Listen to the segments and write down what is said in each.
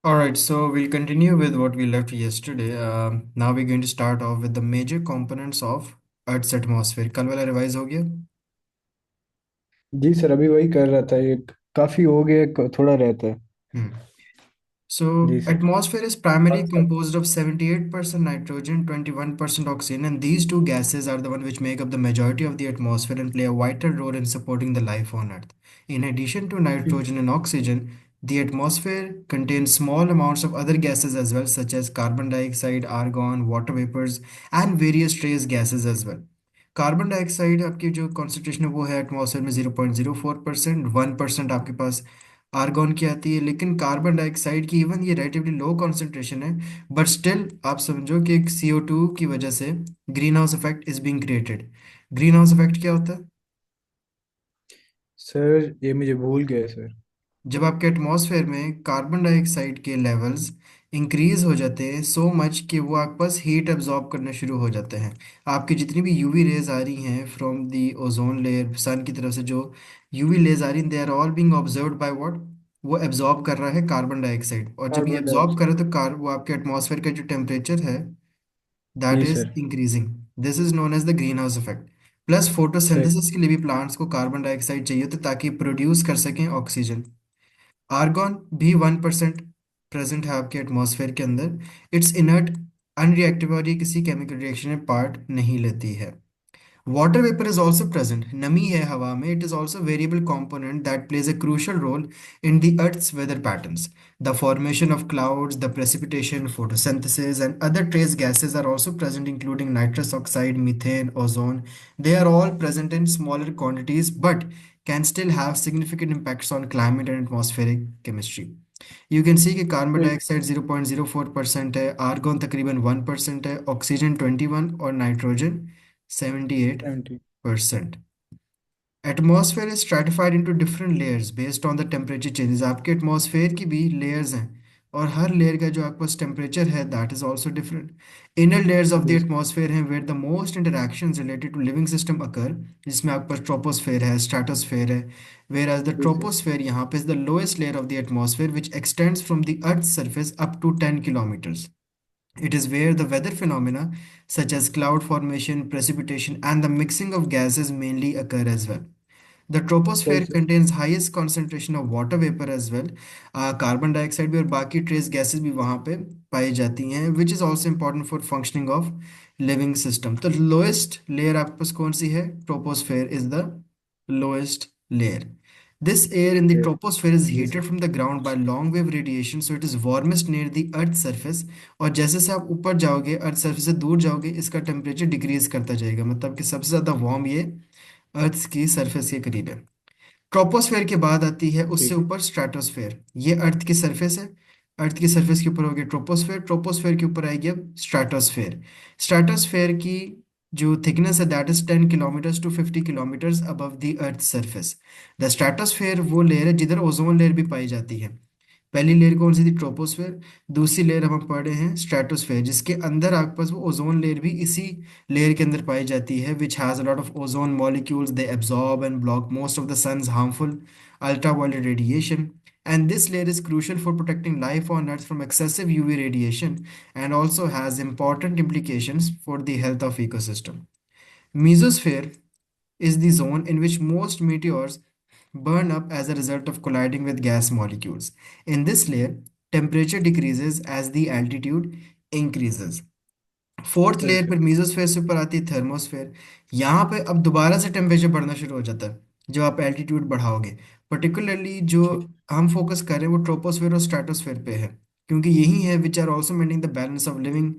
All right, so we'll continue with what we left yesterday. Now we're going to start off with the major components of Earth's atmosphere. कल वाला revise हो गया? जी sir, अभी वही कर रहा था। ये काफी हो गया, थोड़ा रहता है। हम्म So, जी sir. atmosphere is primarily composed of 78% nitrogen, 21% oxygen, and these two gases are the one which make up the majority of the atmosphere and play a vital role in supporting the life on Earth. In addition to nitrogen and oxygen, the atmosphere contains small amounts of other gases as well, such as carbon dioxide, argon, water vapors, and various trace gases as well. Carbon dioxide आपकी जो concentration है वो है atmosphere में 0.04%, 1% आपके पास argon की आती है, लेकिन कार्बन डाइऑक्साइड की इवन ये रिलेटिवली लो कॉन्सेंट्रेशन है, बट स्टिल आप समझो कि एक CO2 की वजह से green house effect is being created. Green house effect क्या होता है? सर, ये मुझे भूल गया सर। जब आपके एटमॉस्फेयर में कार्बन डाइऑक्साइड के लेवल्स इंक्रीज हो जाते हैं सो मच कि वो आपके पास हीट एब्जॉर्ब करना शुरू हो जाते हैं। आपकी जितनी भी यूवी रेज आ रही हैं from the ozone layer, sun की तरफ से जो यूवी रेज आ रही हैं, they are all being observed by what? वो एब्जॉर्ब कर रहा है कार्बन डाइऑक्साइड, और जब ये कार्बन एब्जॉर्ब डाइऑक्साइड। करे तो कार वो आपके एटमॉस्फेयर का जो टेम्परेचर है दैट जी is sir. Increasing. This is known as the greenhouse effect. Plus सही। फोटोसिंथेसिस के लिए भी प्लांट्स को कार्बन डाइऑक्साइड चाहिए होता है ताकि प्रोड्यूस कर सकें ऑक्सीजन। आर्गन भी 1% प्रेजेंट है आपके एटमॉस्फेयर के अंदर। इट्स इनर्ट, अनरिएक्टिव और ये किसी केमिकल रिएक्शन में पार्ट नहीं लेती है। Water vapor is also present. नमी है हवा में. It is also a variable component that plays a crucial role in the Earth's weather patterns. The formation of clouds, the precipitation, photosynthesis, and other trace gases are also present, including nitrous oxide, methane, ozone. They are all present in smaller quantities, but can still have significant impacts on climate and atmospheric chemistry. You can सी कि carbon सही। Dioxide 0.04% है, argon तकरीबन 1% है, oxygen 21 और nitrogen 78 70। Percent. Atmosphere is stratified into different layers based on the temperature changes. आपके atmosphere की भी layers हैं, और हर लेयर का जो आपके पास टेम्परेचर है that is also different. Inner layers of the जी सर। एटमॉस्फेयर हैं where the most interactions related to living system occur, जिसमें आपके पास ट्रोपोस्फेयर है, स्ट्रेटोस्फेयर है। वेयर एज द जी सर। ट्रोपोस्फेयर यहाँ पे is the lowest layer of the atmosphere which extends from the earth surface up to 10 kilometers. It is where the weather phenomena such as cloud formation, precipitation, and the mixing of gases mainly occur as well. The सही troposphere sir. contains highest concentration of water vapor as well. Carbon dioxide भी और बाकी trace gases भी वहाँ पे पाई जाती हैं, which is also important for functioning of living system. तो लोएस्ट लेयर आपके पास कौन सी है? Troposphere is the lowest layer. This air in the सही। troposphere is जी sir. heated from the ground by long wave radiation, so it is warmest near the earth surface. और जैसे से आप ऊपर जाओगे, अर्थ सर्फेस से दूर जाओगे, इसका टेम्परेचर डिक्रीज करता जाएगा, मतलब कि सबसे ज़्यादा वार्म ये अर्थ की सरफेस के करीब है। ट्रोपोस्फेयर के बाद आती है उससे ठीक है। ऊपर स्ट्रेटोस्फेयर। ये अर्थ की सरफेस है। अर्थ की सरफेस के ऊपर हो गया ट्रोपोस्फेयर, ट्रोपोस्फेयर के ऊपर आएगी अब स्ट्रेटोस्फेयर। स्ट्रेटोस्फेयर की जो थिकनेस है that is 10 kilometers to 50 kilometers above the earth surface. The stratosphere वो लेयर है जिधर ओजोन लेयर भी पाई जाती है। पहली लेयर कौन सी थी? ट्रोपोस्फेयर। दूसरी लेयर हम पढ़ रहे हैं स्ट्रेटोस्फेयर, जिसके अंदर आपके पास वो ओजोन लेयर भी इसी लेयर के अंदर पाई जाती है, which has a lot of ozone molecules, they absorb and block most of the sun's harmful ultraviolet radiation, and this layer is crucial for protecting life on earth from excessive UV radiation and also has important implications for the health of ecosystem. Mesosphere is the zone in which most meteors burn up as a result of colliding with gas molecules. In this layer, temperature decreases as the altitude increases. Fourth सही layer sir. पर mesosphere से ऊपर आती है thermosphere. यहाँ पे अब दोबारा से टेम्परेचर बढ़ना शुरू हो जाता है जब आप एल्टीट्यूड बढ़ाओगे। पर्टिकुलरली जो ठीक। हम फोकस कर रहे हैं वो ट्रोपोस्फेयर और स्ट्रेटोस्फेयर पे है, क्योंकि यही है which are also maintaining the balance of living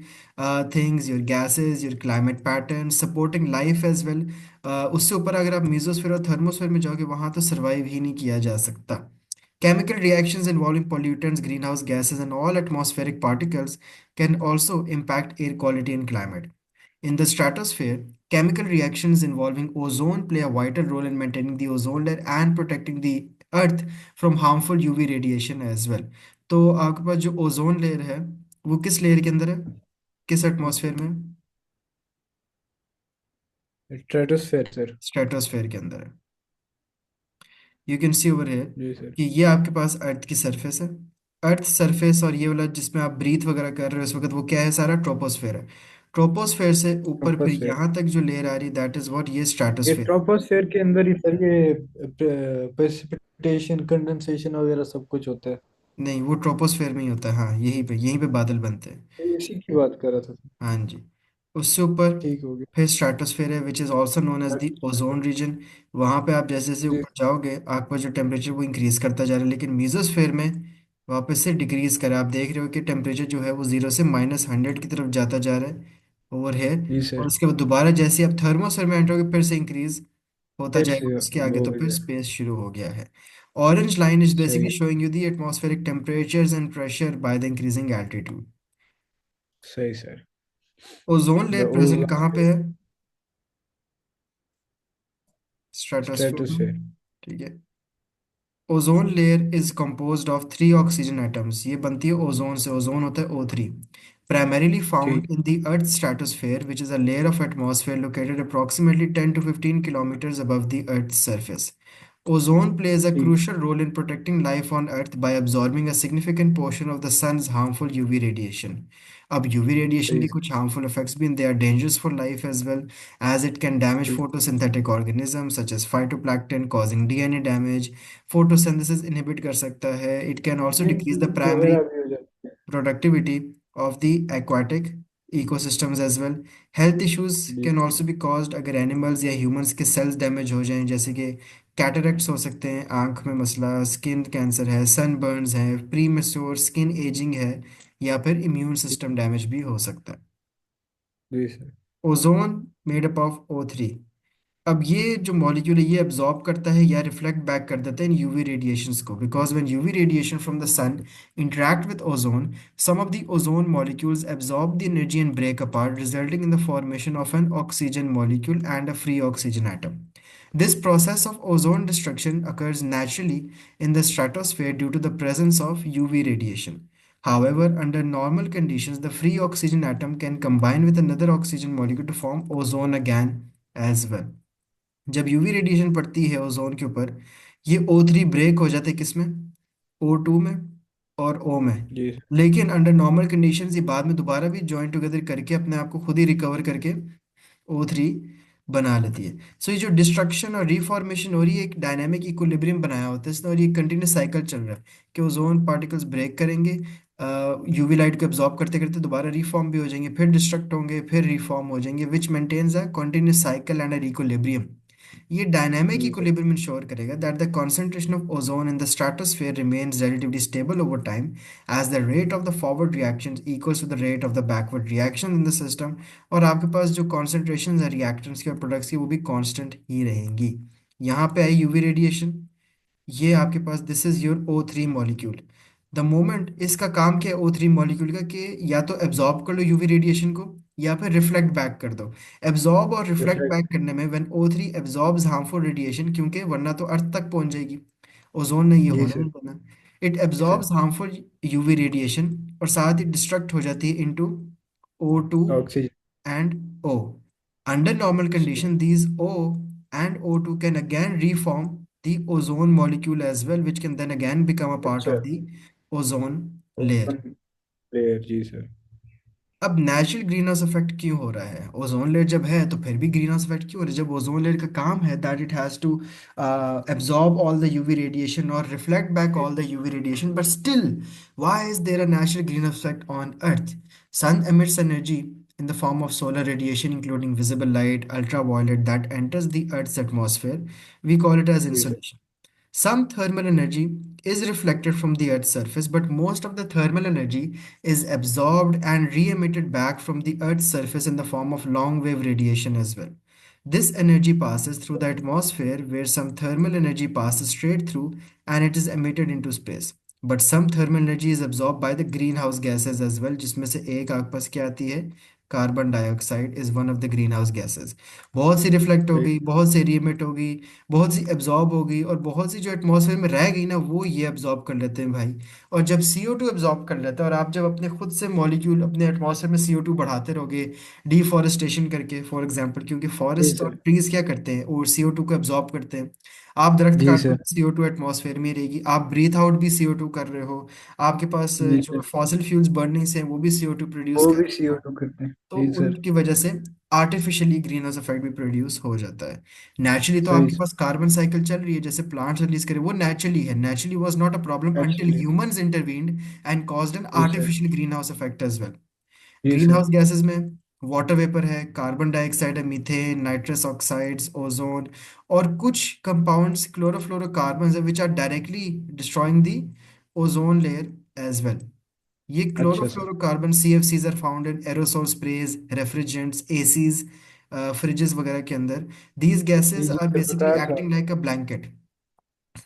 things, your gases, your climate pattern, supporting life as well. उससे ऊपर अगर आप मीजोस्फेयर और थर्मोस्फेयर में जाओगे वहां तो सर्वाइव ही नहीं किया जा सकता। Chemical reactions involving pollutants, greenhouse gases, and all atmospheric particles can also impact air quality and climate. In the stratosphere, chemical reactions involving ozone play a vital role in maintaining the ozone layer and protecting the Earth from harmful UV radiation as well. तो आपके पास जो ozone layer है वो किस layer के अंदर है? किस एटमॉस्फेयर में? Stratosphere sir. स्ट्रेटोस्फेयर के अंदर है। You can see over here जी सर। कि ये आपके पास अर्थ की सरफेस है। अर्थ सरफेस और ये वाला जिसमें आप ब्रीथ वगैरह कर रहे हो इस वक्त, वो क्या है, सारा ट्रोपोस्फेयर है। ट्रोपोस्फेयर से ऊपर फिर ट्रोपोस्फेयर। यहाँ तक जो लेयर आ रही है, दैट इज व्हाट, ये ये स्ट्रेटोस्फेयर। ट्रोपोस्फेयर के अंदर ही सर ये प्रेसिपिटेशन कंडेंसेशन वगैरह सब कुछ होता है? नहीं, वो ट्रोपोस्फेयर में ही होता है, हाँ, यहीं पे बादल बनते हैं। ये इसी की बात कर रहा था सर। हाँ जी। उससे ऊपर ठीक हो गया। फिर स्ट्रेटोस्फेयर है, which is also known as the अच्छा। Ozone region. वहाँ पे आप जैसे जैसे जी। ऊपर जाओगे आपका जो टेम्परेचर वो इंक्रीज करता जा रहा है, लेकिन मीजोस्फेयर में वापस से डिक्रीज करा। आप देख रहे हो कि टेम्परेचर जो है वो 0 से -100 की तरफ जाता जा रहा है, ओवर है। जी और सर। उसके बाद दोबारा जैसे आप थर्मोस्फेयर में एंटर होगे फिर से इंक्रीज होता फिर जाएगा, से उसके आगे वो तो हो फिर गया। स्पेस शुरू हो गया है। ऑरेंज लाइन इज सही। Basically showing you the atmospheric temperatures and pressure by the increasing altitude. सही सर। ओजोन लेयर वो प्रेजेंट वहाँ कहाँ पे पे है? स्ट्रेटोस्फेयर में। स्ट्रेटोस्फेयर। ठीक है। Ozone layer is composed of 3 oxygen atoms, ये बनती है ओजोन से, ओजोन होता है O3। प्राइमरीली फाउंड ठीक। In the earth stratosphere which is a layer of atmosphere located approximately 10 to 15 kilometers above the earth's surface. Ozone plays a ठीक। crucial role in protecting life on Earth by absorbing a significant portion of the sun's harmful UV radiation. अब UV radiation सही के कुछ harmful effects भी, they are dangerous for life as well, as it can damage सही। photosynthetic organisms such as phytoplankton, causing DNA damage. Photosynthesis inhibit कर सकता है। It can also skin decrease the disease primary वगैरह भी हो जाती है? productivity of the aquatic ecosystems as well. Health issues जी। can also be caused अगर एनिमल्स या ह्यूमंस के सेल्स डैमेज हो जाएं, जैसे कि कैटरेक्ट्स हो सकते हैं, आंख में मसला, स्किन कैंसर है, सनबर्न्स है, प्री मेच्योर स्किन एजिंग है, या फिर इम्यून सिस्टम डैमेज भी हो सकता है। जी sir. Ozone made up of O3। अब ये जो मॉलिक्यूल है ये अब्जॉर्ब करता है या रिफ्लेक्ट बैक कर देता है इन यूवी रेडिएशंस को, because when UV radiation from the sun interact with ozone, some of the ozone molecules absorb the energy and break apart, resulting in the formation of an oxygen molecule and a free oxygen atom. This process of ozone destruction occurs naturally in the stratosphere due to the presence of UV radiation. However, under normal conditions, the free oxygen atom can combine with another oxygen molecule to form ozone again as well. जब UV radiation पड़ती है ozone के ऊपर, ये O3 break हो जाते हैं किसमें, O2 में और O में। जी सर। लेकिन अंडर नॉर्मल कंडीशंस ये बाद में दोबारा भी ज्वाइन टुगेदर करके अपने आप को खुद ही रिकवर करके O3 बना लेती है। सो ये जो डिस्ट्रक्शन और रिफॉर्मेशन हो रही है, एक डायनामिक इक्विलिब्रियम बनाया होता है इसने, और ये कंटिन्यूस साइकिल चल रहा है कि ओजोन पार्टिकल्स ब्रेक करेंगे, यूवी लाइट को एब्जॉर्ब करते करते दोबारा रिफॉर्म भी हो जाएंगे, फिर डिस्ट्रक्ट होंगे, फिर रिफॉर्म हो जाएंगे, which maintains a continuous cycle and a equilibrium. ये डायनामिक जी सर। इक्विलिब्रियम इंश्योर करेगा that the concentration of ozone in the stratosphere remains relatively stable over time, as the rate of the forward reactions equals to the rate of the backward reactions in the system। और आपके पास जो concentration है reactants के और products की वो भी constant ही रहेंगी। यहाँ पे आई यूवी रेडिएशन, ये आपके पास this is your O3 molecule. The moment इसका काम क्या है O3 मॉलिक्यूल का, कि या तो एब्जॉर्ब कर लो यूवी रेडिएशन को या फिर रिफ्लेक्ट बैक कर दो। एब्जॉर्ब और रिफ्लेक्ट रिफ्लेक्ट। बैक करने में when O3 absorbs harmful radiation, क्योंकि वरना तो अर्थ तक पहुंच जाएगी, ओजोन ने ये जी होने सर। नहीं देना। It sir. Absorbs harmful UV radiation और साथ ही डिस्ट्रक्ट हो जाती है into O2 oxygen. and O. Under normal सही। condition, these O and O2 can again reform the ozone molecule as well, which can then again become a part अच्छा। of the ozone layer। Open layer. जी sir. अब natural greenhouse effect क्यों हो रहा है? Ozone layer जब है तो फिर भी ग्रीन हाउस इफेक्ट क्यों हो रहा है? जब ओजोन लेयर का काम है that it has to absorb all the UV radiation or reflect back all the UV radiation, but still, why is there a natural greenhouse effect on Earth? Sun emits energy in the form of solar radiation, including visible light, ultraviolet, that enters the Earth's atmosphere. We call it as जी sir. insolation. Some thermal energy is reflected from the Earth's surface, but most of the thermal energy is absorbed and re-emitted back from the Earth's surface in the form of long-wave radiation as well. This energy passes through the atmosphere, where some thermal energy passes straight through and it is emitted into space. But some thermal energy is absorbed by the greenhouse gases as well, जिसमें से एक आपस क्या आती है, carbon dioxide is one of the green house gases. बहुत सी reflect हो सही। गई, बहुत सी रीमिट हो गई, बहुत सी एब्जॉर्ब हो गई, और बहुत सी जो एटमॉस्फेयर में रह गई ना वो ये एब्जॉर्ब कर लेते हैं भाई। और जब CO2 एब्जॉर्ब कर लेता है, और आप जब अपने खुद से मॉलिक्यूल अपने एटमॉस्फेयर में CO2 बढ़ाते रहोगे डिफॉरेस्टेशन करके फॉर एग्जांपल, क्योंकि जी फॉरेस्ट और सर। ट्रीज क्या करते हैं, और CO2 को एब्जॉर्ब करते हैं। आप दरख्त जी काटो सर। CO2 एटमॉस्फेयर में ही रहेगी, आप ब्रीथ आउट भी CO2 कर रहे हो, आपके पास जी जो सर। फॉसिल फ्यूल्स बर्निंग से हैं, वो भी CO2 प्रोड्यूस वो कर भी रहे हैं। CO2 करते हैं। तो जी सर। उनकी वजह से आर्टिफिशियली ग्रीन हाउस इफेक्ट भी प्रोड्यूस हो जाता है। नेचुरली तो सही आपके सर। पास कार्बन साइकिल चल रही है, जैसे प्लांट्स रिलीज करे, वो नेचुरली है, naturally was not a problem until actually. Humans intervened and caused an जी sir. Artificial greenhouse effect as well. जी ग्रीन सर। हाउस गैसेस में वाटर वेपर है, कार्बन डाइऑक्साइड है, मीथेन, नाइट्रस ऑक्साइड्स, ओजोन, और कुछ compounds chlorofluorocarbons है which are directly destroying the ozone layer as well. ये अच्छा sir. Chlorofluorocarbon CFCs are found in aerosol sprays, refrigerants, ACs, fridges वगैरह के अंदर। दीज गैसेस जी आर सर, बेसिकली बताया था। Acting like a blanket.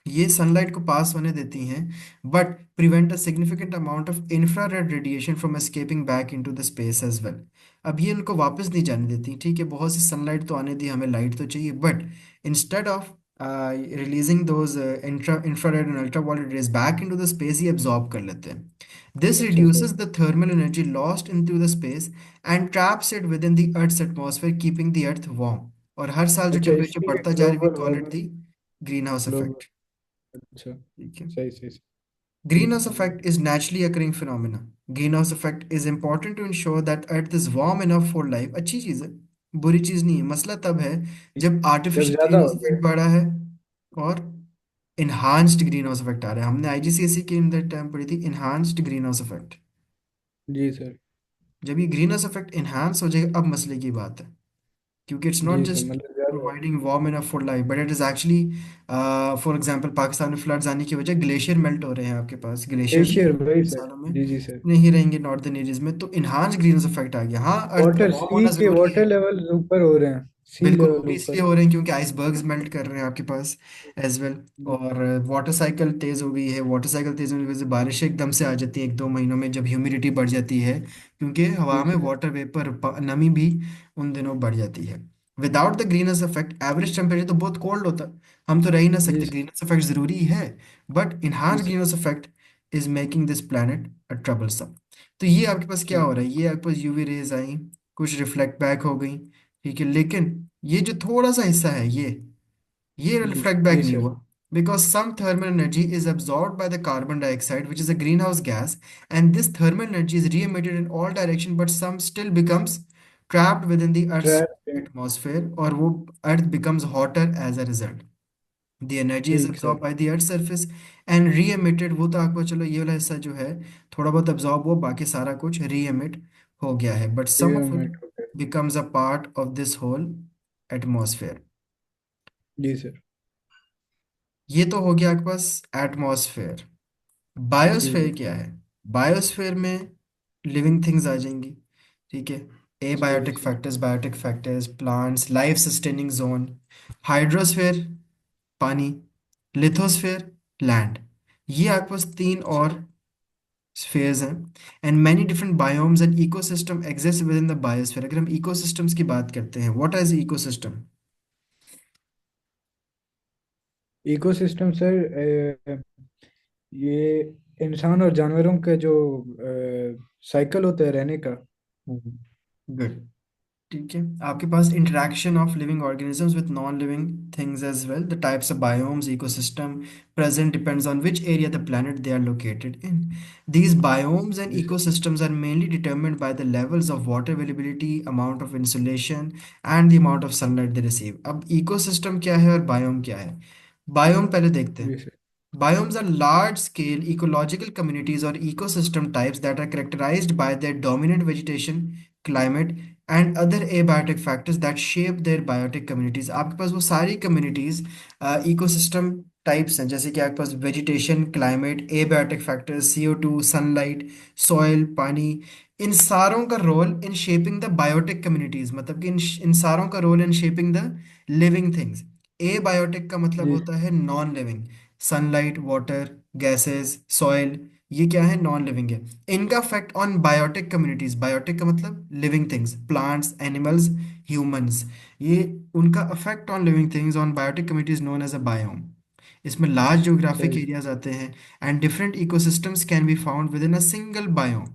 ये सनलाइट को पास होने देती हैं, but prevent a significant amount of infrared radiation from escaping back into the space as well. अब ये उनको वापस नहीं जाने देती, ठीक है, बहुत सी सनलाइट तो आने दी, हमें लाइट तो चाहिए, but instead of releasing those infrared and ultraviolet rays back into the space, ये एब्जॉर्ब कर लेते हैं। दिस अच्छा reduces sir. the thermal energy lost into the space and traps it within the Earth's atmosphere, keeping the Earth warm. और हर साल जो अच्छा, temperature इसलिए बढ़ता जा रहा है, we global call it warming. The greenhouse global. Effect. अच्छा। ठीक है। सही सही सही। Greenhouse effect is naturally occurring phenomena. Greenhouse effect is important to ensure that Earth is warm enough for life. अच्छी चीज है, बुरी चीज नहीं है। मसला तब है जब जब आर्टिफिशियल ज्यादा ग्रीन हो हाउस जाए। इफेक्ट बढ़ा है और इन्हांस्ड ग्रीन हाउस इफेक्ट आ रहा है। हमने IGCSE के अंदर टर्म पढ़ी थी, इन्हांस्ड ग्रीन हाउस इफेक्ट। जी सर। जब ये ग्रीन हाउस इफेक्ट इन्हांस हो जाएगा, अब मसले की बात है, क्योंकि इट्स नॉट जी सर, जस्ट मतलब ज्यादा हो providing warm enough for life, but it is actually, for example Pakistan में फ्लड्स आने की वजह ग्लेशियर मेल्ट हो रहे हैं, आपके पास ग्लेशियर्स ग्लेशियर, वही इन सर। सालों में जी जी सर। नहीं रहेंगे नॉर्दर्न एरियाज में, तो इन्हांस ग्रीन हाउस इफेक्ट आ गया। हाँ, अर्थ का वाटर वार्म सी होना के जरूरी वाटर है। लेवल ऊपर हो रहे हैं। सी बिल्कुल, वो लेवल भी इसलिए ऊपर। हो रहे हैं क्योंकि आइसबर्ग्स मेल्ट कर रहे हैं आपके पास एज वेल। जी और वाटर साइकिल तेज हो गई है, वाटर साइकिल तेज होने की वजह से बारिशें एकदम से आ जाती हैं 1-2 महीनों में, जब ह्यूमिडिटी बढ़ जाती है, क्योंकि हवा जी में सर। वाटर वेपर नमी भी उन दिनों बढ़ जाती है। Without the greenhouse effect average temperature तो बहुत कोल्ड होता, हम तो रह ही ना जी सकते। ग्रीन हाउस इफेक्ट जरूरी है, बट जी enhance green sir. House effect is making this planet a troublesome. तो ये आपके पास क्या जी हो रहा है, ये आपके पास UV रेज आई, कुछ रिफ्लेक्ट बैक हो गई, ठीक है, लेकिन ये जो थोड़ा सा हिस्सा है, ये जी रिफ्लेक्ट बैक जी नहीं सर। हुआ, because some thermal energy is absorbed by the carbon dioxide, which is a greenhouse gas, and this thermal energy is re-emitted in all direction, but some still becomes trapped within the Earth's trap. atmosphere, और वो Earth becomes hotter as a result. The energy is ठीक absorbed sir. by the Earth's surface and re-emitted। वो तो आपको चलो ये वाला हिस्सा जो है थोड़ा बहुत absorb हुआ, बाकी सारा कुछ re-emit हो गया है, but some ये of it मिनट हो गए। becomes a part of this whole atmosphere। जी सर। ये तो हो गया आपके पास एटमॉस्फेयर। जी बायोस्फेयर सर। क्या है? बायोस्फेयर में लिविंग थिंग्स आ जाएंगी, ठीक है, सही abiotic sir. Factors, biotic factors, plants, life sustaining zone. Hydrosphere पानी, लिथोस्फेयर लैंड। ये आपके पास तीन सर, और स्फेयर्स हैं, and many different biomes and ecosystem exist within the biosphere. अगर हम इकोसिस्टम्स की बात करते हैं, what is ecosystem? Ecosystem sir, ये इंसान और जानवरों का जो साइकिल होता है रहने का। गुड, ठीक है, आपके पास interaction of living organisms with non living things as well, the types of biomes ecosystem present depends on which area the planet they are located in. These biomes and जी sir. ecosystems are mainly determined by the levels of water availability, amount of insulation, and the amount of sunlight they receive. अब ecosystem क्या है और biome क्या है? Biome पहले देखते जी हैं। Sir. Biomes are large-scale ecological communities or ecosystem types that are characterized by their dominant vegetation, climate, and other abiotic factors that shape their biotic communities. आपके पास वो सारी communities ecosystem types हैं, जैसे कि आपके पास vegetation, climate, abiotic factors, CO2, sunlight, soil, पानी, इन सारों का role in shaping the biotic communities, मतलब कि इन सारों का role in shaping the living things. Abiotic का मतलब जी होता है non living, sunlight, water, gases, soil, ये क्या है, नॉन लिविंग है। इनका effect on biotic communities, biotic का मतलब living things, plants, animals, humans, ये उनका effect on living things on biotic communities known as a biome. इसमें लार्ज ज्योग्राफिक सही। एरियाज आते हैं, and different ecosystems can be found within a single biome.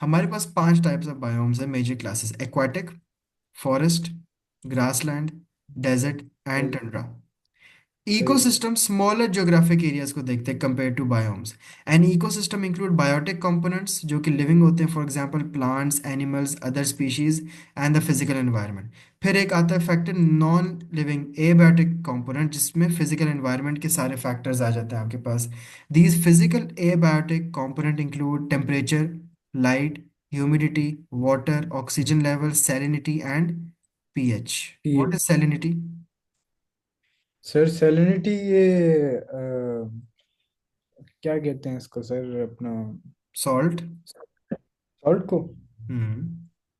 हमारे पास 5 टाइप्स ऑफ बायोम्स है, major classes: aquatic, forest, grassland, desert and सही। Tundra. सही है। इकोसिस्टम स्मॉलर ज्योग्राफिक एरियाज को देखते हैं compare to biomes. And ecosystem include biotic components जो कि लिविंग होते हैं, for example plants, animals, other species and the physical environment. फिर एक आता है factor non living abiotic component, जिसमें फिजिकल एनवायरनमेंट के सारे फैक्टर्स आ जाते हैं आपके पास। These physical abiotic component include temperature, light, humidity, water, oxygen level, salinity and pH. ये what is salinity? Sir salinity, ये क्या कहते हैं इसको सर, अपना सॉल्ट। सॉल्ट को? हम्म,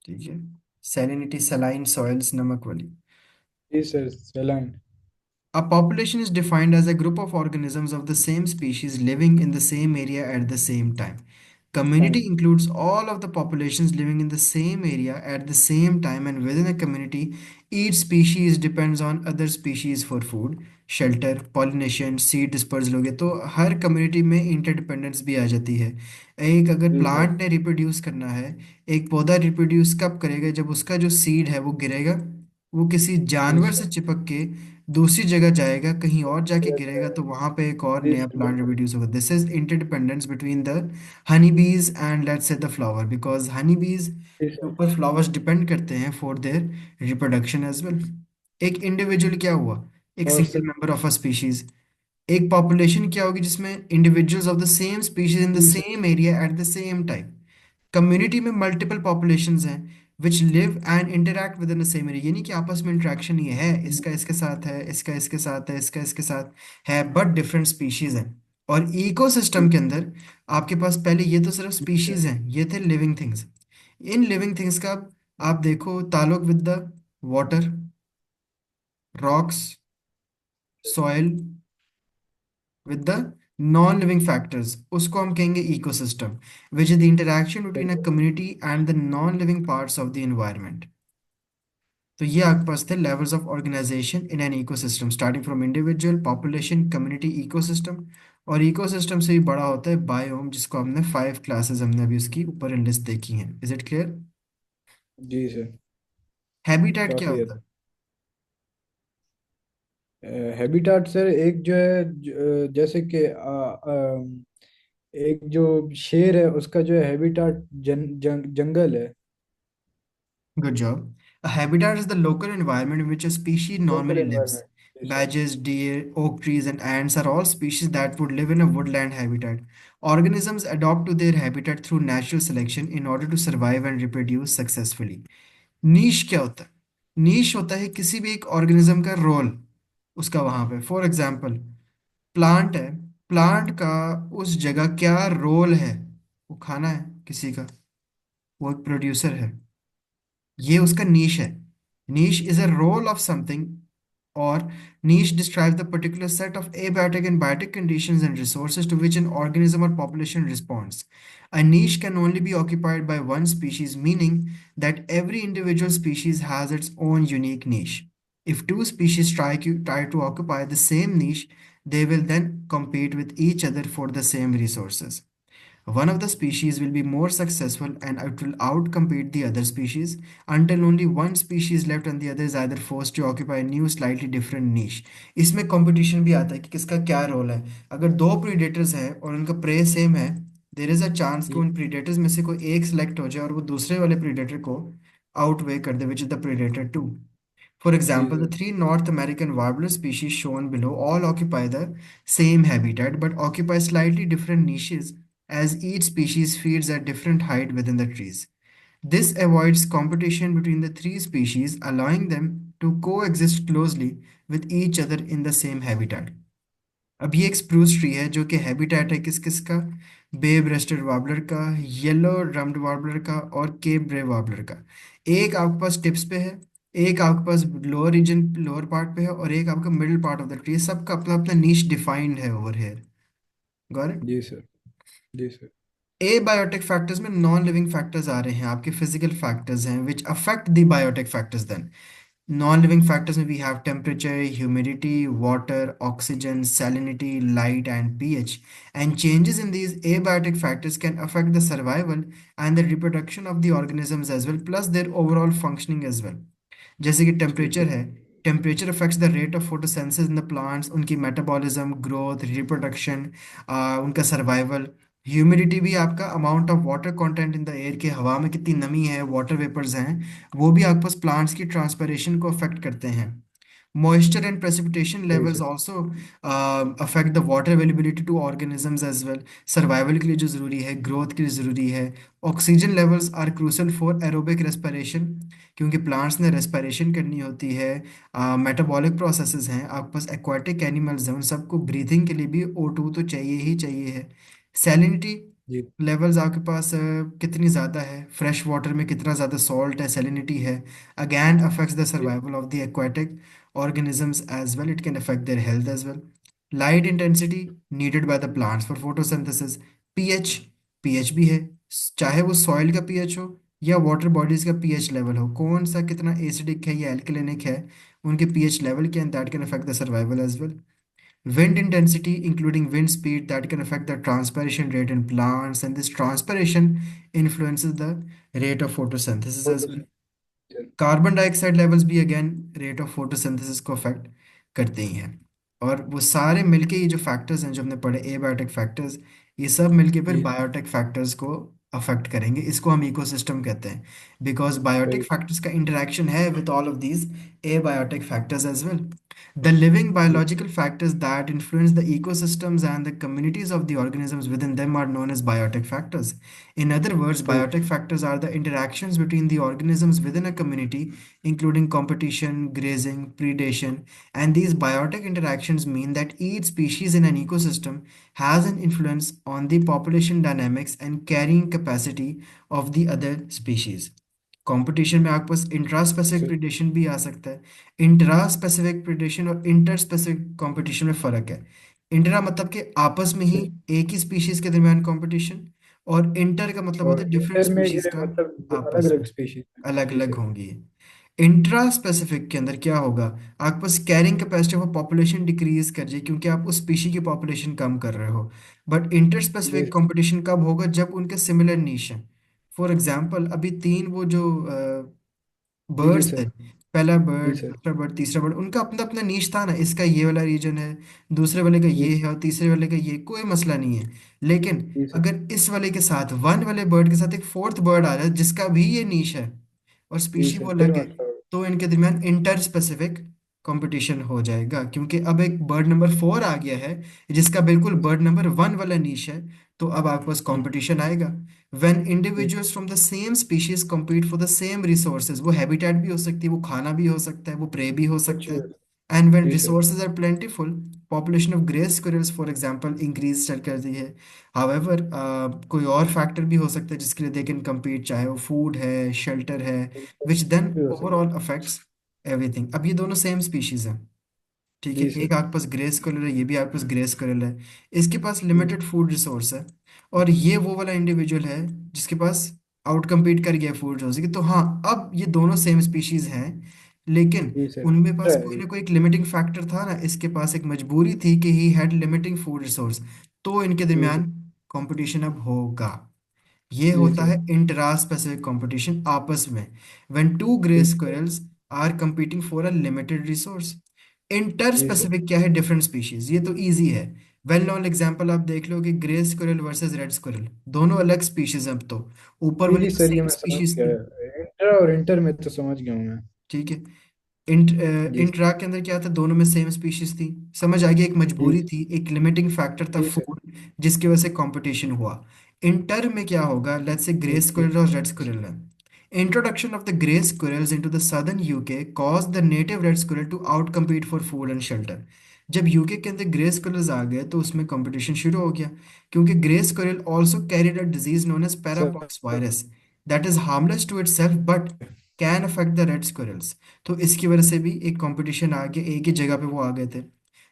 ठीक है। सैलिनिटी सलाइन सॉइल्स, नमक वाली। जी sir, saline. A population is defined as a group of organisms of the same species living in the same area at the same time. Community time. includes all of the populations living in the same area at the same time, and within a community, each species depends on other species for food, shelter, pollination, seed dispersal हो गया। तो हर community में interdependence भी आ जाती है। एक अगर जी sir. Plant ने रिप्रोड्यूस करना है, एक पौधा रिप्रोड्यूस कब करेगा? जब उसका जो सीड है वो गिरेगा, वो किसी जी जानवर से सर। चिपक के दूसरी जगह जाएगा, कहीं और जाके जगह गिरेगा, तो जाएगा। वहां पे एक और जी नया सर, प्लांट बिल्कुल। रिप्रोड्यूस होगा। This is interdependence between the honey bees and let's say the flower, because honey bees जी के सर। ऊपर फ्लावर्स डिपेंड करते हैं for their reproduction as well. एक इंडिविजुअल क्या हुआ? एक और single sir. Member of a species. एक पॉपुलेशन क्या होगी? जिसमें individuals of the same species in the जी sir. Same area at the same time. Community में मल्टीपल पॉपुलेशंस हैं which live and interact with in the same area. ये नहीं कि आपस में इंटरेक्शन ही है, इसका इसके साथ है, इसका इसके साथ है, इसका इसके साथ है, बट डिफरेंट स्पीशीज हैं। और इकोसिस्टम के अंदर आपके पास पहले ये तो सिर्फ जी सर। स्पीशीज हैं, ये थे लिविंग थिंग्स। इन लिविंग थिंग्स का आप देखो ताल्लुक with the water, rocks, soil, with the non living factors, उसको हम कहेंगे ecosystem, which is the interaction between सही a community and the non living parts of the environment. तो ये आपके पास थे levels of organization in an ecosystem, starting from individual, population, community, ecosystem. और इकोसिस्टम से भी बड़ा होता है बायोम, जिसको हमने 5 क्लासेस हमने अभी उसकी ऊपर लिस्ट देखी हैं। Is it clear? है। जी सर। हैबिटेट क्या काफी है। होता है? हैबिटाट सर, एक जो है जैसे कि एक जो शेर है उसका जो है हैबिटाट जंगल है। Good job. A habitat is the local environment in which a species local normally lives. Environment. जी sir. Badgers, deer, oak trees, and ants are all species that would live in a woodland habitat. Organisms adopt to their habitat through natural selection in order to survive and reproduce successfully. नीश क्या होता है? नीश होता है किसी भी एक organism का role, उसका वहां पे। फॉर एग्जाम्पल, प्लांट है, प्लांट का उस जगह क्या रोल है? वो खाना है किसी का, वो एक प्रोड्यूसर है, ये उसका नीश है। Niche is a role of something, और niche describes the particular set of abiotic and biotic conditions and resources to which an organism or population responds. A niche can only be occupied by one species, meaning that every individual species has its own unique niche. If two species try to occupy the same niche, they will then compete with each other for the same resources. One of the species will be more successful and it will outcompete the other species until only one species left and the other is either forced to occupy a new slightly different niche. इसमें competition भी आता है कि किसका क्या role है। अगर दो प्रीडेटर्स हैं और उनका प्रे सेम है, देर इज अ चांस कि जी। उन प्रीडेटर्स में से कोई एक सिलेक्ट हो जाए और वो दूसरे वाले प्रीडेटर को आउटवे कर दे, which is the predator to. For जी example, the sir. three North American warbler species shown below all occupy the same habitat but occupy slightly different niches as each species feeds at different height within the trees. This avoids competition between the three species, allowing them to coexist closely with each other in the same habitat. अब ये एक spruce tree है जो कि habitat है किस किस का? बे ब्रेस्टेड वार्बलर का, येलो ड्रम्ड वार्बलर का और केप ब्रे वार्बलर का। एक आपके पास टिप्स पे है, एक आपके पास लोअर रीजन लोअर पार्ट पे है, और एक आपका middle part of the tree. सबका अपना अपना नीश डिफाइंड है ओवर हेयर। Got it? जी सर। जी सर। एबायोटिक फैक्टर्स में नॉन लिविंग फैक्टर्स आ रहे हैं, आपके फिजिकल फैक्टर्स हैं which affect the biotic factors. Then non-living factors में we have temperature, humidity, water, oxygen, salinity, light, and pH. And changes in these abiotic factors can affect the survival and the reproduction of the organisms as well, plus their overall functioning as well. जैसे कि ठीक temperature है। है, temperature affects the rate of photosynthesis in the plants, उनकी metabolism, growth, reproduction, उनका survival. Humidity भी आपका amount of water content in the air, के हवा में कितनी नमी है, वाटर वेपर्स हैं, वो भी आपको प्लांट्स की ट्रांसपिरेशन को अफेक्ट करते हैं। Moisture and precipitation सही levels sir. also affect the water availability to organisms as well. Survival के लिए जो ज़रूरी है, growth के लिए ज़रूरी है। Oxygen levels are crucial for aerobic respiration, क्योंकि plants ने respiration करनी होती है। Metabolic processes हैं, आपके पास aquatic animals हैं, उन सबको breathing के लिए भी O2 तो चाहिए ही चाहिए है। Salinity जी लेवल्स आपके पास कितनी ज़्यादा है, फ्रेश वाटर में कितना ज़्यादा सॉल्ट है, सैलिनिटी है, अगेन अफेक्ट्स द जी survival of the aquatic organisms as well. It can affect their health as well. Light intensity needed by the plants for photosynthesis. pH, pH भी है, चाहे वो सॉइल का pH हो या वाटर बॉडीज का pH level हो, कौन सा कितना एसिडिक है या एल्कलिनिक है, उनके pH लेवल के, and that can affect the survival as well. Wind intensity, including wind speed, that can affect the transpiration rate in plants, and this transpiration influences the rate of photosynthesis as photo well. Sir. Carbon dioxide levels भी again rate of photosynthesis को affect करते ही हैं। और वो सारे मिलके ये जो फैक्टर्स हैं जो हमने पढ़े, एबायोटिक फैक्टर्स, ये सब मिलके फिर जी बायोटिक फैक्टर्स को अफेक्ट करेंगे। इसको हम इकोसिस्टम कहते हैं, बिकॉज बायोटिक सही। फैक्टर्स का इंटरेक्शन है with all of these abiotic factors as well. The living जी biological factors that influence the ecosystems and the communities of the organisms within them are known as biotic factors. In other words, सही biotic factors are the interactions between the organisms within a community, including competition, grazing, predation, and these biotic interactions mean that each species in an ecosystem has an influence on the population dynamics and carrying capacity of the other species. Competition में आपके पास intra specific सही। Predation भी आ सकता है। Intra specific predation और inter specific competition में फर्क है। इंट्रा मतलब कि आपस में ही सही। एक ही स्पीशीज के दरमियान कंपटीशन, और इंटर का मतलब होता और है डिफरेंट इंटर में स्पीशीज ये का मतलब अलग आपस अलग में, स्पीशीज। अलग जी अलग सर। होंगी। इंट्रा स्पेसिफिक के अंदर क्या होगा, आपके पास carrying capacity of population decrease कर जाए क्योंकि आप उस स्पीशी की पॉपुलेशन कम कर रहे हो। बट इंटर जी स्पेसिफिक कंपटीशन कब होगा, जब उनके सिमिलर नीश है। फॉर एग्जाम्पल अभी तीन वो जो जी जी बर्ड्स थे, सर। पहला जी बर्ड, सर। दूसरा बर्ड, तीसरा बर्ड, उनका अपना अपना नीश था ना, इसका ये वाला रीजन है, दूसरे वाले का जी ये है, और तीसरे वाले का ये, कोई मसला नहीं है। लेकिन जी सर। अगर इस वाले के साथ, वन वाले बर्ड के साथ एक फोर्थ बर्ड आ जाए जिसका भी ये नीश है और जी स्पीशी वो सर फिर अलग है, मसला हो। तो इनके दरमियान इंटर स्पेसिफिक कंपटीशन हो जाएगा, क्योंकि अब एक बर्ड नंबर 4 आ गया है जिसका बिल्कुल बर्ड नंबर 1 वाला नीश है, तो अब आपके पास हम्म, कंपटीशन आएगा। व्हेन जी individuals from the same species compete for the same resources, वो हैबिटेट भी हो सकती है, वो खाना भी हो सकता है, वो प्रे भी हो कुछ सकता भी है। हो। एंड व्हेन जी sir. Resources are plentiful, population of grey squirrels for example increase चल करती है। हावेवर कोई और फैक्टर भी हो सकता है जिसके लिए दे कैन compete, चाहे वो फूड है, शेल्टर है, विच कुछ देन भी हो सकता ओवरऑल अफेक्ट्स एवरीथिंग। अब ये दोनों सेम स्पीशीज हैं, ठीक है। है, जी एक सर। आपके पास ग्रे स्केलर है, ये भी आपके पास ग्रे स्केलर है, इसके पास जी लिमिटेड फूड रिसोर्स है, और ये वो वाला इंडिविजुअल है जिसके पास आउट कम्पीट कर गया फूड रिसोर्स की। तो हाँ, अब ये दोनों सेम स्पीशीज हैं, लेकिन जी सर। उनमें पास कोई है। ना कोई एक लिमिटिंग फैक्टर था ना, इसके पास एक मजबूरी थी कि he had limiting food resource, तो इनके जी सर। दरमियान कंपटीशन अब होगा। ये जी होता सर। है इंट्रा स्पेसिफिक कंपटीशन आपस में, व्हेन टू ग्रे जी squirrels are competing for a limited resource. Inter जी सर। स्पेसिफिक क्या है, डिफरेंट स्पीशीज, ये तो इजी है। वेल नोन एग्जांपल आप देख लो कि grey squirrel versus red squirrel, दोनों अलग स्पीशीज हैं, अब तो ऊपर जी वाली जी तो सर ये सेम मैं समझ स्पीशीज थी, गया। इंटर और इंटर में तो समझ गया हूँ मैं। ठीक है। इंट जी सर। इंट्रा के अंदर क्या था, दोनों में सेम स्पीशीज थी, समझ आ गया, एक जी मजबूरी थी, एक लिमिटिंग फैक्टर था जी सर। फूड, जिसकी वजह से कंपटीशन हुआ। इंटर में क्या होगा, लेट्स से जी ग्रे जी स्क्विरल और रेड स्क्विरल है। Introduction of the gray squirrels into the southern UK caused the native red squirrel to outcompete for food and shelter। जब यूके के अंदर ग्रे स्क्विरल्स आ गए तो उसमें कंपटीशन शुरू हो गया, क्योंकि grey squirrel also carried a disease known as sir. Parapox virus, that is harmless to itself but can affect the red squirrels. तो इसकी वजह से भी एक कंपटीशन आ गया, एक ही जगह पे वो आ गए थे।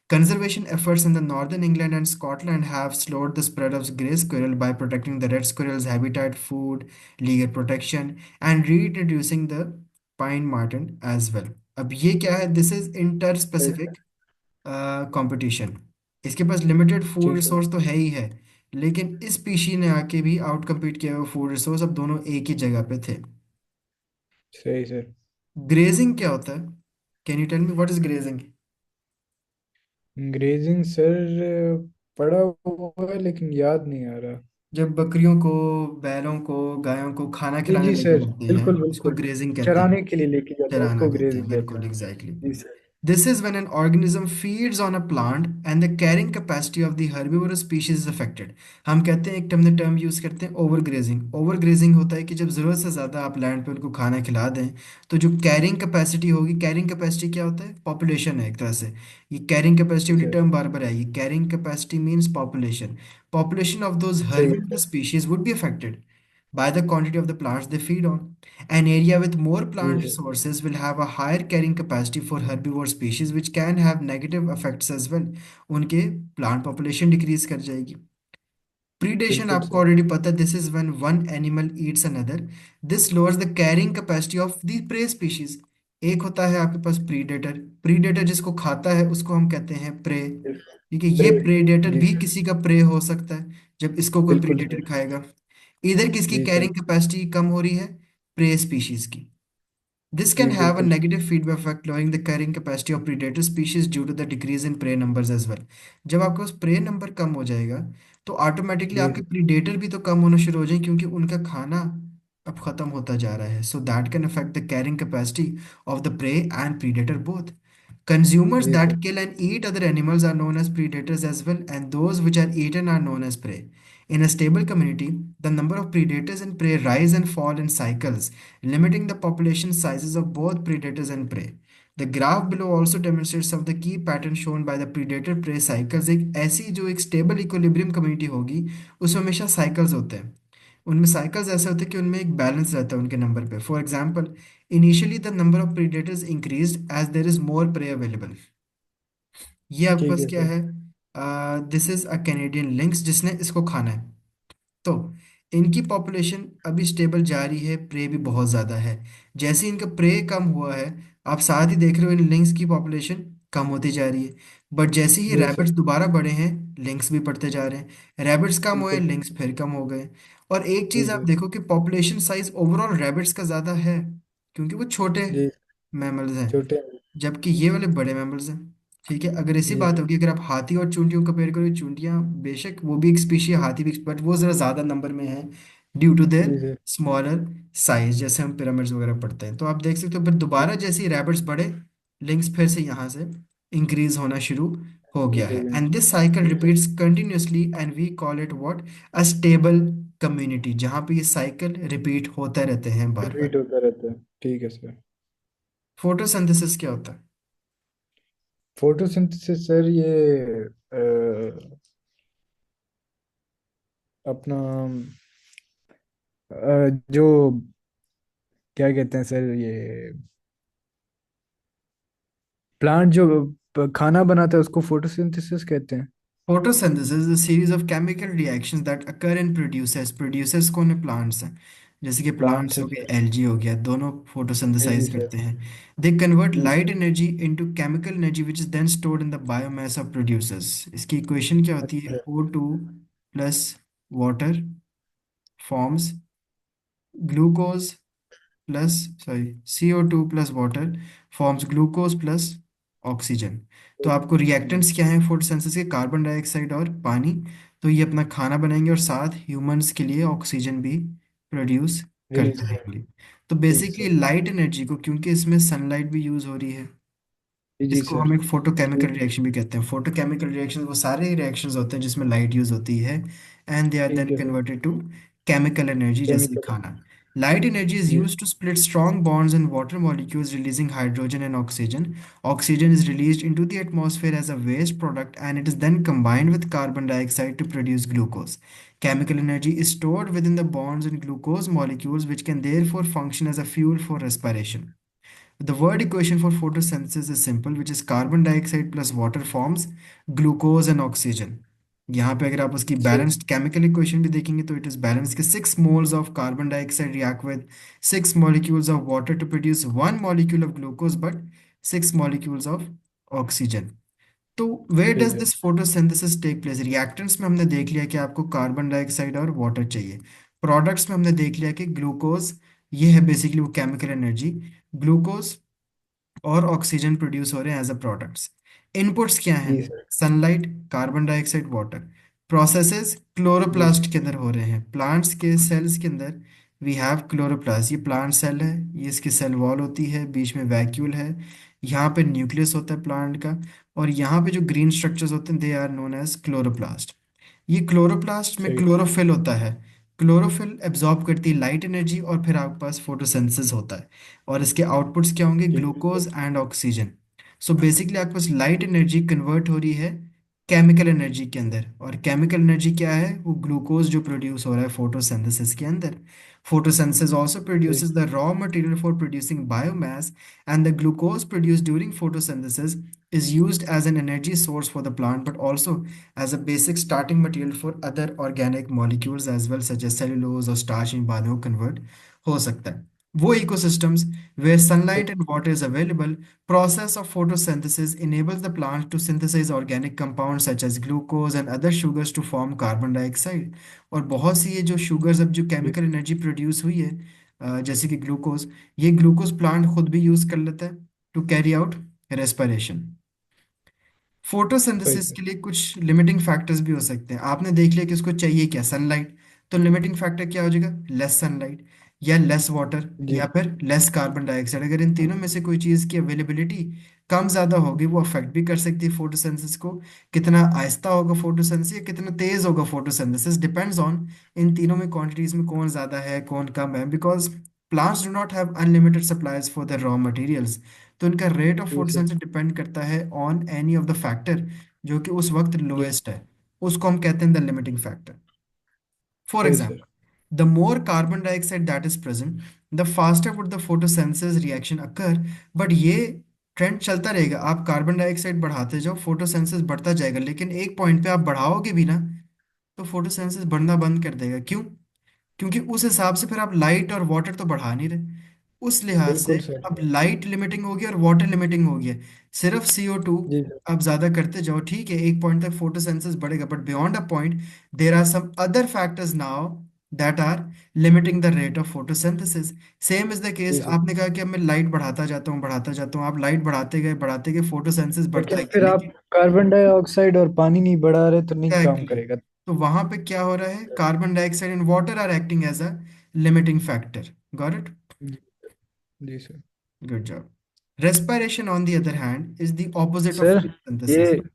Conservation efforts in the northern England and Scotland have slowed the spread of grey squirrel by protecting the red squirrel's habitat, food, legal protection, and reintroducing the pine marten as well. अब ये क्या है, this is inter सही specific sir. Competition. इसके पास limited food जी sir. Resource तो है ही है, लेकिन इस स्पीशी ने आके भी आउट कम्पीट किया हुआ फूड रिसोर्स, अब दोनों एक ही जगह पे थे। सही सर। ग्रेजिंग क्या होता है, can you tell me what is grazing? Grazing sir पढ़ा हुआ है लेकिन याद नहीं आ रहा। जब बकरियों को, बैलों को, गायों को खाना जी खिलाने जी लेके सर, जाते हैं, बिल्कुल उसको बिल्कुल। ग्रेजिंग कहते हैं। चराने के लिए लेके जाते हैं चराना उसको कहते हैं, ग्रेजिंग कहते बिल्कुल हैं। एग्जैक्टली। जी sir. This is when an organism feeds on a plant and the carrying capacity of the herbivorous species is affected. हम कहते हैं, एक टर्म ने टर्म यूज करते हैं ओवरग्रेजिंग। ओवरग्रेजिंग होता है कि जब जरूरत से ज्यादा आप लैंड पे उनको खाना खिला दें, तो जो कैरिंग कैपेसिटी होगी, कैरिंग कैपेसिटी क्या होता है? पॉपुलेशन है एक तरह से। ये कैरिंग कैपेसिटी जी वाली सर। टर्म बार बार आएगी। Carrying capacity means population. Population of those सही है herbivorous sir. species would be affected by the quantity of the plants they feed on. An area with more जी plant sir. resources will have a higher carrying capacity for herbivore species, which can have negative effects as well. उनके plant population decrease कर जाएगी। Predation बिल्कुल आपको sir. already पता, this is when one animal eats another. This lowers the carrying capacity of the prey species. एक होता है आपके पास प्रीडेटर। प्रीडेटर जिसको खाता है उसको हम कहते हैं प्रे। ठीक है, ये प्रे। प्रेडेटर जी भी सर। किसी का प्रे हो सकता है जब इसको कोई बिल्कुल प्रीडेटर सर। खाएगा। इधर किसकी जी सर। कैरिंग कैपेसिटी कम हो रही है? प्रे स्पीशीज की। This can जी have a बिल्कुल sir. negative feedback effect, lowering the carrying capacity of predator species due to the decrease in prey numbers as well. जब आपके पास prey number कम हो जाएगा, तो ऑटोमेटिकली जी आपके सर। predator भी तो कम होना शुरू हो जाएंगे, क्योंकि उनका खाना अब खत्म होता जा रहा है। So that can affect the carrying capacity of the prey and predator both. Consumers जी sir. that kill and eat other animals are known as predators as well, and those which are eaten are known as prey. In a stable community, the number of predators and prey rise and fall in cycles, limiting the population sizes of both predators and prey. The graph below also demonstrates some of the key patterns shown by the predator prey cycles। एक ऐसी जो एक stable equilibrium community होगी, उसमें हमेशा cycles होते हैं। उनमें साइकिल्स ऐसे होते हैं कि उनमें एक बैलेंस रहता है उनके नंबर पे। For example, initially the number of predators increased as there is more prey available. ये आपके ठीक पास है क्या सर। है? This is a Canadian lynx जिसने इसको खाना है। तो इनकी पॉपुलेशन अभी स्टेबल जा रही है, प्रे भी बहुत ज़्यादा है। जैसे इनका प्रे कम हुआ है, आप साथ ही देख रहे हो इन लिंक्स की पॉपुलेशन कम होती जा रही है। बट जैसे ही जी सर। रैबिट्स दोबारा बढ़े हैं, लिंक्स भी बढ़ते जा रहे हैं। रैबिट्स कम हुए, बिल्कुल। लिंक्स फिर कम हो गए। और एक जी चीज़ आप सर। देखो कि पॉपुलेशन साइज ओवरऑल रैबिट्स का ज़्यादा है, क्योंकि वो छोटे जी। मैमल्स हैं, छोटे हैं। जबकि ये वाले बड़े मैमल्स हैं। ठीक है, अगर ऐसी जी बात सर। होगी, अगर आप हाथी और चूंटियों को कंपेयर करो, चूंटियां बेशक वो भी एक स्पीशी है, हाथी भी, बट वो ज़रा ज़्यादा नंबर में है ड्यू टू देयर जी सर। Smaller size. जैसे हम पिरामिड्स वगैरह पढ़ते हैं, तो आप देख सकते हो, बट दोबारा जैसे ही रैबिट्स बढ़े, लिंक्स फिर से यहाँ से इंक्रीज होना शुरू हो गया हो है। गए। एंड दिस साइकिल जी sir. Repeats continuously and we call it what? A stable community, जहाँ पे ये साइकिल रिपीट होता रहते हैं बार बार। रिपीट होता रहता है। ठीक है सर। फोटोसिंथेसिस क्या होता है? फोटोसिंथेसिस सर ये अपना जो क्या कहते हैं सर ये प्लांट जो खाना बनाता है उसको फोटोसिंथेसिस कहते हैं। Photosynthesis is a series of chemical reactions that occur in producers। producers कौन है? प्लांट्स हैं। जैसे कि प्लांट्स प्लांट्स है हो गए, सर। एलजी हो गया, दोनों जी जी फोटोसिंथेसाइज सर। करते हैं। दे कन्वर्ट जी light sir. Energy into chemical energy which is then stored in the biomass of producers. इसकी इक्वेशन क्या होती है? अच्छा। O2 plus water forms glucose plus, sorry, CO2 plus water forms glucose plus oxygen. तो आपको जी reactants क्या हैं photosynthesis के? कार्बन डाइऑक्साइड और पानी। तो ये अपना खाना बनाएंगे और साथ ह्यूमंस के लिए ऑक्सीजन भी प्रोड्यूस रिलीज करते कर। रहेंगे। तो ठीक बेसिकली सर। लाइट एनर्जी को, क्योंकि इसमें सनलाइट भी यूज हो रही है, जी जी इसको सर। हम एक फोटोकेमिकल ठीक। रिएक्शन भी कहते हैं। फोटोकेमिकल रिएक्शन वो सारे रिएक्शंस होते हैं जिसमें लाइट यूज होती है, एंड दे आर देन ठीक है sir. Converted to chemical energy, जैसे केमिकल। खाना। लाइट एनर्जी इज जी। Used to split strong bonds in water molecules releasing hydrogen and oxygen. Oxygen is released into the atmosphere as a waste product, and it is then combined with carbon dioxide to produce glucose. Chemical energy is stored within the bonds in glucose molecules, which can therefore function as a fuel for respiration. The word equation for photosynthesis is simple, which is carbon dioxide plus water forms glucose and oxygen. यहाँ पे अगर आप उसकी सही। Balanced chemical equation भी देखेंगे, तो it is balance के 6 moles of carbon dioxide react with 6 molecules of water to produce 1 molecule of glucose, but 6 molecules of oxygen. तो वेयर सही does sir. This photosynthesis take place? Reactants में हमने देख लिया कि आपको कार्बन डाइऑक्साइड और वाटर चाहिए। प्रोडक्ट्स में हमने देख लिया कि ग्लूकोज, ये है बेसिकली वो केमिकल एनर्जी। ग्लूकोज और ऑक्सीजन प्रोड्यूस हो रहे हैं एज अ प्रोडक्ट्स। इनपुट्स क्या हैं? जी sir. Sunlight, carbon dioxide, water. Processes जी सर। क्लोरोप्लास्ट के अंदर हो रहे हैं, प्लांट्स के सेल्स के अंदर। वी हैव क्लोरोप्लास्ट, ये प्लांट सेल है, ये इसकी सेल वॉल होती है, बीच में वैक्यूल है, यहाँ पे न्यूक्लियस होता है प्लांट का, और यहाँ पे जो ग्रीन स्ट्रक्चर्स होते हैं they are known as chloroplast. ये क्लोरोप्लास्ट में सही। क्लोरोफिल होता है। क्लोरोफिल एब्जॉर्ब करती है लाइट एनर्जी और फिर आपके पास फोटोसिंथेसिस होता है। और इसके आउटपुट्स क्या होंगे? जी glucose and oxygen. So basically आपके पास लाइट एनर्जी कन्वर्ट हो रही है केमिकल एनर्जी के अंदर, और केमिकल एनर्जी क्या है? वो ग्लूकोज जो प्रोड्यूस हो रहा है फोटोसिंथेसिस के अंदर। Photosynthesis also सही। produces the raw material for producing biomass, and the glucose produced during photosynthesis is used as an energy source for the plant, but also as a basic starting material for other organic molecules as well, such as cellulose और starch इन बाद में वो convert हो सकता है। वो ecosystems where सही। sunlight and water is available, process of photosynthesis enables the plant to synthesize organic compounds such as glucose and other sugars to form carbon dioxide। और बहुत सी ये जो शुगर्स अब जो जी केमिकल एनर्जी प्रोड्यूस हुई है, जैसे कि ग्लूकोज, ये ग्लूकोज प्लांट खुद भी यूज कर लेता है टू कैरी आउट रेस्पिरेशन। सही फोटोसिंथेसिस सर। के लिए कुछ लिमिटिंग फैक्टर्स भी हो सकते हैं। आपने देख लिया कि उसको चाहिए क्या? सनलाइट। तो लिमिटिंग फैक्टर क्या हो जाएगा? लेस सनलाइट, या लेस वाटर, जी या फिर लेस कार्बन डाइऑक्साइड। अगर इन तीनों में से कोई चीज़ की अवेलेबिलिटी कम ज़्यादा होगी, वो अफेक्ट भी कर सकती है फोटोसिंथेसिस को। कितना आहिस्ता होगा फोटोसिंथेसिस या कितना तेज होगा फोटोसिंथेसिस, डिपेंड्स ऑन इन तीनों में क्वांटिटीज में कौन ज़्यादा है कौन कम है, because plants do not have unlimited supplies for the raw materials. तो इनका रेट ऑफ जी सर। फोटोसिंथेसिस डिपेंड करता है on any of the factor जो कि उस वक्त जी लोएस्ट है। उसको हम कहते हैं द लिमिटिंग फैक्टर। फॉर सही sir. Example, the more carbon dioxide that is present, the faster would the photosynthesis reaction occur. But ये ट्रेंड चलता रहेगा, आप कार्बन डाइऑक्साइड बढ़ाते जाओ फोटोसिंथेसिस बढ़ता जाएगा, लेकिन एक पॉइंट पे आप बढ़ाओगे भी ना तो फोटोसिंथेसिस बढ़ना बंद कर देगा। क्यों? क्योंकि उस हिसाब से फिर आप लाइट और वाटर तो बढ़ा नहीं रहे। उस लिहाज से बिल्कुल सर। अब लाइट लिमिटिंग होगी और वाटर लिमिटिंग होगी है। सिर्फ CO2 जी सर। आप ज्यादा करते जाओ, ठीक है, एक पॉइंट तक फोटोसिंथेसिस बढ़ेगा, but beyond a point there are some other factors now that are limiting the rate of photosynthesis. Same is the case, जी सर। आपने कहा कि अब मैं लाइट बढ़ाता जाता हूँ, आप लाइट बढ़ाते गए फोटोसिंथेसिस बढ़ता लेकिन गया, फिर आप लेकिन कार्बन डाइऑक्साइड और पानी नहीं बढ़ा रहे तो नहीं काम एग्जैक्टली, करेगा। तो वहां पे क्या हो रहा है? Carbon dioxide and water are acting as a limiting factor. Got it? जी। जी sir. Good job. Respiration, on the other hand, is the opposite of sir ये photosynthesis.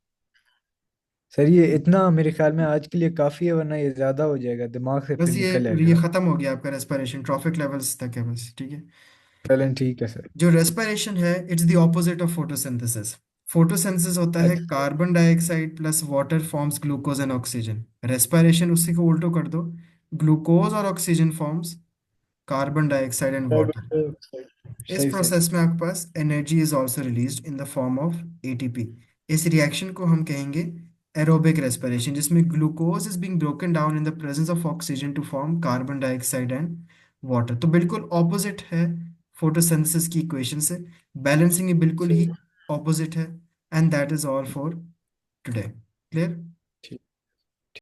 सर ये इतना मेरे ख्याल में आज के लिए काफ़ी है, वरना ये ज़्यादा हो जाएगा, दिमाग से फिर बस निकल ये जाएगा। खत्म हो गया आपका रेस्पिरेशन, ट्रॉफिक लेवल्स तक है बस, ठीक है। चलें ठीक है सर। जो रेस्पिरेशन है, it's the opposite of photosynthesis. Photosynthesis होता है अच्छा। Carbon dioxide plus water forms glucose and oxygen. Respiration उसी को उल्टो कर दो, ग्लूकोज और oxygen forms carbon dioxide and carbon water. Dioxide इस सही सर। प्रोसेस में आपके पास energy is also released in the form of ATP। इस रिएक्शन को हम कहेंगे एरोबिक रेस्पिरेशन, जिसमें glucose is being broken down in the presence of oxygen to form carbon dioxide and water. तो बिल्कुल ऑपोजिट है फोटोसिंथेसिस की इक्वेशन से, बैलेंसिंग ही बिल्कुल सही। ही ऑपोजिट है। And that is all for today. Clear?